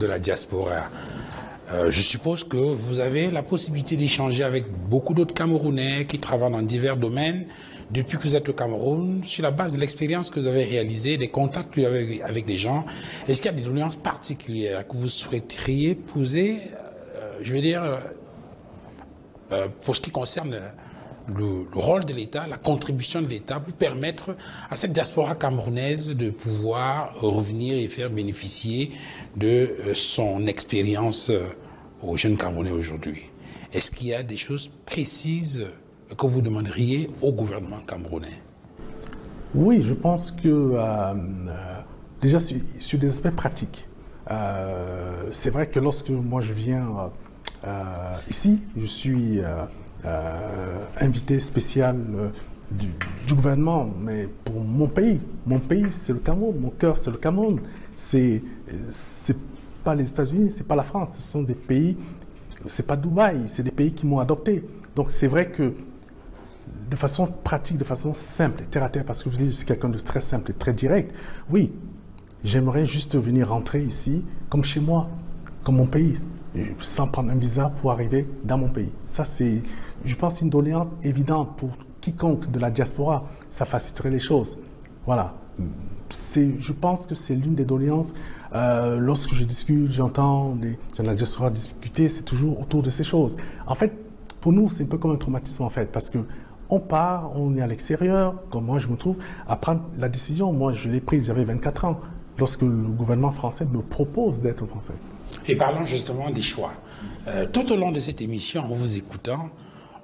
de la diaspora. Je suppose que vous avez la possibilité d'échanger avec beaucoup d'autres Camerounais qui travaillent dans divers domaines depuis que vous êtes au Cameroun, sur la base de l'expérience que vous avez réalisée, des contacts que vous avez avec les gens. Est-ce qu'il y a des doléances particulières que vous souhaiteriez poser, je veux dire, pour ce qui concerne le rôle de l'État, la contribution de l'État pour permettre à cette diaspora camerounaise de pouvoir revenir et faire bénéficier de son expérience aux jeunes Camerounais aujourd'hui. Est-ce qu'il y a des choses précises que vous demanderiez au gouvernement camerounais? Oui, je pense que déjà sur des aspects pratiques, c'est vrai que lorsque moi je viens ici, je suis invité spécial du gouvernement, mais pour mon pays c'est le Cameroun, mon cœur c'est le Cameroun, c'est pas les États-Unis, c'est pas la France, ce sont des pays, c'est pas Dubaï, c'est des pays qui m'ont adopté. Donc c'est vrai que de façon pratique, de façon simple, terre à terre, parce que vous êtes quelqu'un de très simple et très direct, oui, j'aimerais juste venir rentrer ici comme chez moi, comme mon pays, sans prendre un visa pour arriver dans mon pays. Ça, c'est, je pense, une doléance évidente pour quiconque de la diaspora. Ça faciliterait les choses. Voilà. Je pense que c'est l'une des doléances. Lorsque je discute, j'entends des gens de la diaspora discuter, c'est toujours autour de ces choses. En fait, pour nous, c'est un peu comme un traumatisme, en fait, parce que on part, on est à l'extérieur, comme moi je me trouve, à prendre la décision. Moi, je l'ai prise, j'avais 24 ans, lorsque le gouvernement français me propose d'être français. Et parlons justement des choix. Tout au long de cette émission, en vous écoutant,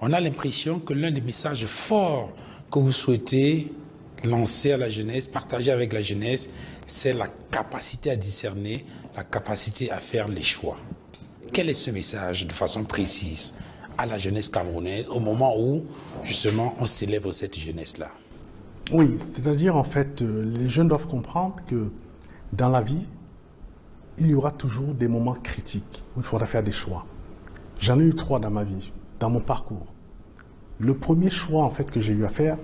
on a l'impression que l'un des messages forts que vous souhaitez lancer à la jeunesse, partager avec la jeunesse, c'est la capacité à discerner, la capacité à faire les choix. Quel est ce message de façon précise à la jeunesse camerounaise au moment où, justement, on célèbre cette jeunesse-là? Oui, c'est-à-dire, en fait, les jeunes doivent comprendre que dans la vie, il y aura toujours des moments critiques où il faudra faire des choix. J'en ai eu 3 dans ma vie, dans mon parcours. Le premier choix, en fait, que j'ai eu à faire,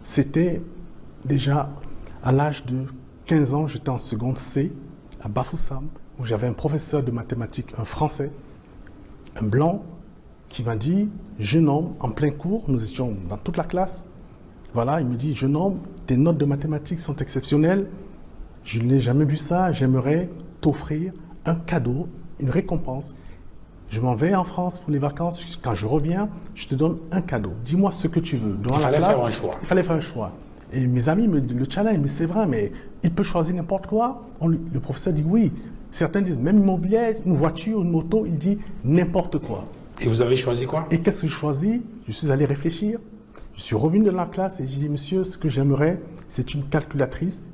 c'était déjà à l'âge de 15 ans, j'étais en seconde C, à Bafoussam, où j'avais un professeur de mathématiques, un Français, un blanc, qui m'a dit, jeune homme, en plein cours, nous étions dans toute la classe, voilà, il me dit, jeune homme, tes notes de mathématiques sont exceptionnelles, je n'ai jamais vu ça, j'aimerais t'offrir un cadeau, une récompense. Je m'en vais en France pour les vacances, quand je reviens, je te donne un cadeau. Dis-moi ce que tu veux. Il fallait faire un choix. Il fallait faire un choix. Et mes amis le challenge, mais c'est vrai, mais il peut choisir n'importe quoi. Le professeur dit oui. Certains disent même immobilier, une voiture, une moto, il dit n'importe quoi. Et vous avez choisi quoi? Et qu'est-ce que je choisis? Je suis allé réfléchir. Je suis revenu de la classe et j'ai dit, monsieur, ce que j'aimerais, c'est une calculatrice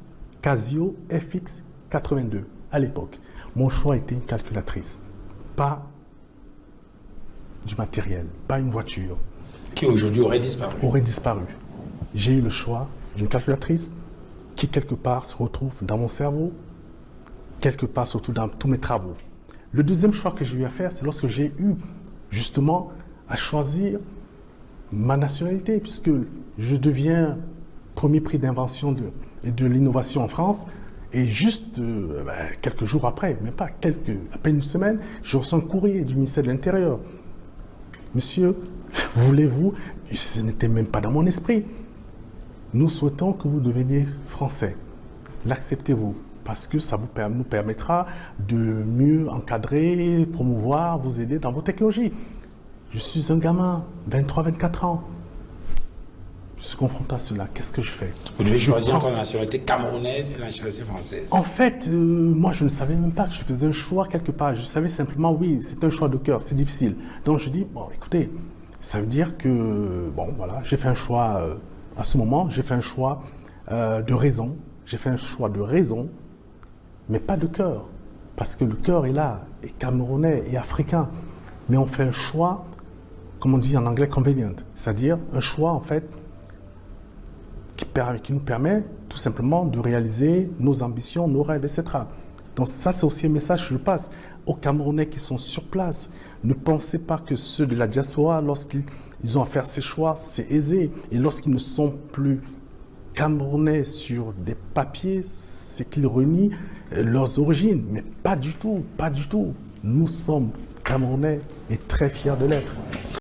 Casio FX 82 à l'époque. Mon choix était une calculatrice, pas du matériel, pas une voiture. Qui aujourd'hui aurait disparu. Aurait disparu. J'ai eu le choix d'une calculatrice qui quelque part se retrouve dans mon cerveau, quelque part surtout dans tous mes travaux. Le deuxième choix que j'ai eu à faire, c'est lorsque j'ai eu justement à choisir ma nationalité, puisque je deviens premier prix d'invention et de l'innovation en France, et juste quelques jours après, même pas à peine une semaine, je reçois un courrier du ministère de l'Intérieur. Monsieur, voulez-vous, ce n'était même pas dans mon esprit, nous souhaitons que vous deveniez français. L'acceptez-vous? Parce que ça nous permettra de mieux encadrer, promouvoir, vous aider dans vos technologies. Je suis un gamin, 23-24 ans. Je suis confronté à cela. Qu'est-ce que je fais? Vous devez choisir entre la nationalité camerounaise et la nationalité française. En fait, moi, je ne savais même pas que je faisais un choix quelque part. Je savais simplement, oui, c'est un choix de cœur, c'est difficile. Donc, je dis, bon, écoutez, ça veut dire que, bon, voilà, j'ai fait un choix, à ce moment, j'ai fait un choix de raison. J'ai fait un choix de raison, mais pas de cœur. Parce que le cœur est là, est camerounais et africain. Mais on fait un choix, comme on dit en anglais, convenient. C'est-à-dire un choix, en fait, qui nous permet tout simplement de réaliser nos ambitions, nos rêves, etc. Donc ça, c'est aussi un message que je passe aux Camerounais qui sont sur place. Ne pensez pas que ceux de la diaspora, lorsqu'ils ont à faire ces choix, c'est aisé. Et lorsqu'ils ne sont plus Camerounais sur des papiers, c'est qu'ils renient leurs origines. Mais pas du tout, pas du tout. Nous sommes Camerounais et très fiers de l'être.